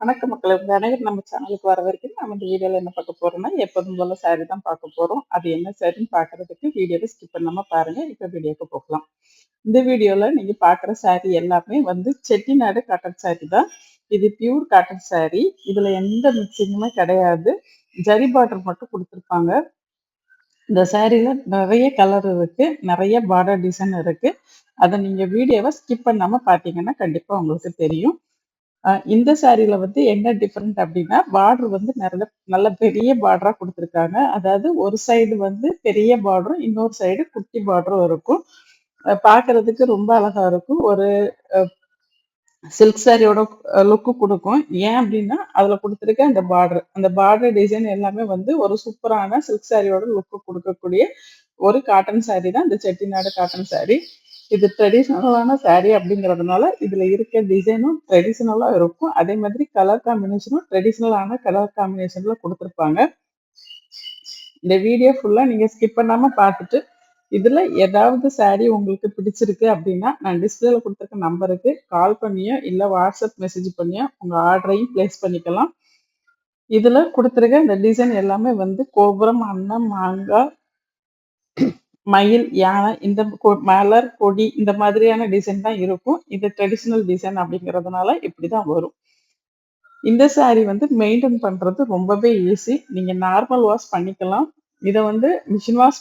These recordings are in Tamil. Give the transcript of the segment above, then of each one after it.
வணக்கம் மக்களே! உங்க அனைவரும் நம்ம சேனலுக்கு வரவேற்கிறேன். நம்ம இந்த வீடியோல என்ன பார்க்க போறோம்னா, எப்போதும் போல சாரி தான் பார்க்க போறோம். அது என்ன சாரின்னு பார்க்கறதுக்கு வீடியோவை ஸ்கிப் பண்ணாம பாருங்க. இப்ப வீடியோக்கு போகலாம். இந்த வீடியோல நீங்க பார்க்குற சாரி எல்லாமே வந்து செட்டிநாடு காட்டன் சாரி தான். இது பியூர் காட்டன் சாரி. இதுல எந்த மிக்சிங்குமே கிடையாது. ஜரி பார்டர் மட்டும் குடுத்துருப்பாங்க. இந்த சாரில நிறைய கலர் இருக்கு. நிறைய பார்டர் டிசைன் இருக்கு. அத நீங்க வீடியோவ ஸ்கிப் பண்ணாம பார்த்தீங்கன்னா, கண்டிப்பா உங்களுக்கு தெரியும். இந்த சாரீல வந்து என்ன டிஃபரெண்ட் அப்படின்னா, பார்டர் வந்து நல்ல பெரிய பார்டரா குடுத்துருக்காங்க. அதாவது ஒரு சைடு வந்து பெரிய பார்டரும், இன்னொரு சைடு குட்டி பார்டரும் இருக்கும். பார்க்கறதுக்கு ரொம்ப அழகா இருக்கும். ஒரு அ சில்க் சாரியோட லுக் குடுக்கும். ஏன் அப்படின்னா, அதுல குடுத்துருக்க அந்த பார்டர் டிசைன் எல்லாமே வந்து ஒரு சூப்பரான சில்க் சாரியோட லுக் குடுக்கக்கூடிய ஒரு காட்டன் சாரி தான் இந்த செட்டிநாடு காட்டன் சாரி. இது ட்ரெடிஷ்னலான சாரி அப்படிங்கிறதுனால இதுல இருக்க டிசைனும் ட்ரெடிஷ்னலா இருக்கும். அதே மாதிரி கலர் காம்பினேஷனும் ட்ரெடிஷ்னலான கலர் காம்பினேஷன்ல குடுத்துருப்பாங்க. இந்த வீடியோ ஃபுல்லா நீங்க ஸ்கிப் பண்ணாம பார்த்துட்டு, இதுல ஏதாவது சாரி உங்களுக்கு பிடிச்சிருக்கு அப்படின்னா, நான் டிஸ்பிளேல குடுத்துருக்க நம்பருக்கு கால் பண்ணியோ, இல்ல வாட்ஸ்அப் மெசேஜ் பண்ணியோ உங்க ஆர்டரையும் பிளேஸ் பண்ணிக்கலாம். இதுல குடுத்துருக்க இந்த டிசைன் எல்லாமே வந்து கோபுரம், அன்னம், மாங்கா, மயில், யானை இந்த மலர், கொடி இந்த மாதிரியான டிசைன் தான் இருக்கும். இது ட்ரெடிஷனல் டிசைன் அப்படிங்கிறதுனால இப்படிதான் வரும். இந்த சாரி வந்து மெயின்டெயின் பண்றது ரொம்பவே ஈஸி. நீங்க நார்மல் வாஷ் பண்ணிக்கலாம். இத வந்து மிஷின் வாஷ்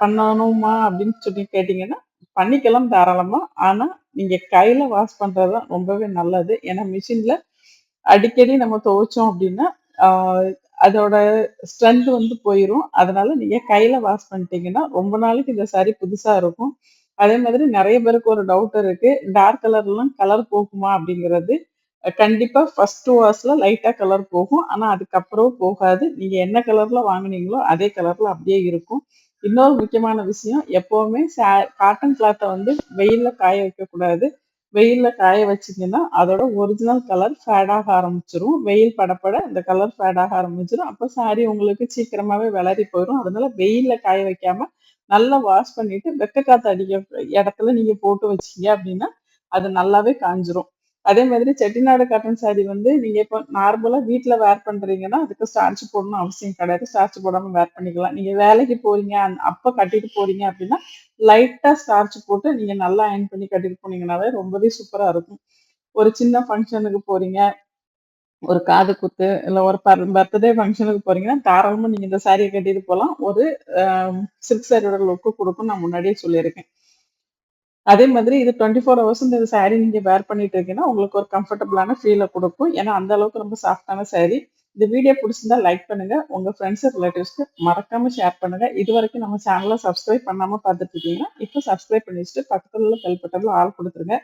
பண்ணணுமா அப்படின்னு சொல்லி கேட்டீங்கன்னா, பண்ணிக்கலாம் தாராளமா. ஆனா, நீங்க கையில வாஷ் பண்றது தான் ரொம்பவே நல்லது. ஏன்னா மிஷின்ல அடிக்கடி நம்ம துவைச்சோம் அப்படின்னா, ஆ அதோட ஸ்ட்ரென்த் வந்து போயிரும். அதனால நீங்க கையில வாஷ் பண்ணிட்டீங்கன்னா, ரொம்ப நாளைக்கு இந்த சாரி புதுசா இருக்கும். அதே மாதிரி நெறைய பேருக்கு ஒரு டவுட் இருக்கு. டார்க் கலர்லாம் கலர் போகுமா அப்படிங்கிறது. கண்டிப்பா ஃபர்ஸ்ட் வாஷ்ல லைட்டா கலர் போகும். ஆனா அதுக்கப்புறம் போகாது. நீங்க என்ன கலர்ல வாங்குனீங்களோ, அதே கலர்ல அப்படியே இருக்கும். இன்னொரு முக்கியமான விஷயம், எப்பவுமே காட்டன் கிளாத்த வந்து வெயில்ல காய வைக்கக்கூடாது. வெயில்ல காய வச்சீங்கன்னா, அதோட ஒரிஜினல் கலர் ஃபேட் ஆக ஆரம்பிச்சுரும். வெயில் படப்பட இந்த கலர் ஃபேட் ஆக ஆரம்பிச்சுரும். அப்ப சாரி உங்களுக்கு சீக்கிரமாவே வெளரி போயிரும். அதனால வெயில்ல காய வைக்காம, நல்லா வாஷ் பண்ணிட்டு, வெக்க காத்து அடிக்க இடத்துல நீங்க போட்டு வச்சீங்க அப்படின்னா, அது நல்லாவே காஞ்சிரும். அதே மாதிரி செட்டிநாடு காட்டன் சாரி வந்து நீங்க இப்போ நார்மலா வீட்ல வேர் பண்றீங்கன்னா, அதுக்கு ஸ்டார்ச் போடணும்னு அவசியம் கிடையாது. ஸ்டார்ச் போடாம வேர் பண்ணிக்கலாம். நீங்க வேலைக்கு போறீங்க, அப்ப கட்டிட்டு போறீங்க அப்படின்னா, லைட்டா ஸ்டார்ச் போட்டு நீங்க நல்லா அயர்ன் பண்ணி கட்டிட்டு போனீங்கன்னாவே ரொம்பவே சூப்பரா இருக்கும். ஒரு சின்ன ஃபங்ஷனுக்கு போறீங்க, ஒரு காது குத்து, இல்ல ஒரு பர்த்டே ஃபங்ஷனுக்கு போறீங்கன்னா, தாராளமா நீங்க இந்த சாரிய கட்டிட்டு போலாம். ஒரு அ சில்க் சாரியோட லுக் குடுக்கும்னு நான் முன்னாடியே சொல்லியிருக்கேன். அதே மாதிரி இது 24 ஹவர்ஸ் இந்த சாரி நீங்க வேர் பண்ணிட்டு இருக்கீங்கன்னா, உங்களுக்கு ஒரு கம்ஃபர்டபுளான ஃபீல குடுக்கும். ஏன்னா, அந்த அளவுக்கு ரொம்ப சாஃப்ட்டான சாரி. இந்த வீடியோ புடிச்சிருந்தா லைக் பண்ணுங்க. உங்க ஃப்ரெண்ட்ஸ், ரிலேட்டிவ்ஸ்க்கு மறக்காம ஷேர் பண்ணுங்க. இதுவரைக்கும் நம்ம சேனல சப்ஸ்கிரைப் பண்ணாம பார்த்துட்டு இருக்கீங்கன்னா, இப்ப சப்ஸ்கிரைப் பண்ணி வச்சுட்டு பக்கத்துல உள்ள பெல் பட்டன்ல ஆல் குடுத்துருங்க.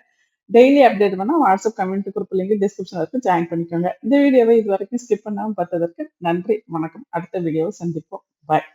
டெய்லி அப்டேட் வேணா வாட்ஸ்அப் கம்யூனிட்டி குரூப் லிங்க் டிஸ்கிரிப்ஷன்ல இருக்கு. ஜாயின் பண்ணிக்கோங்க. இந்த வீடியோவை இதுவரைக்கும் ஸ்கிப் பண்ணாம பார்த்ததற்கு நன்றி. வணக்கம். அடுத்த வீடியோவை சந்திப்போம். பாய்.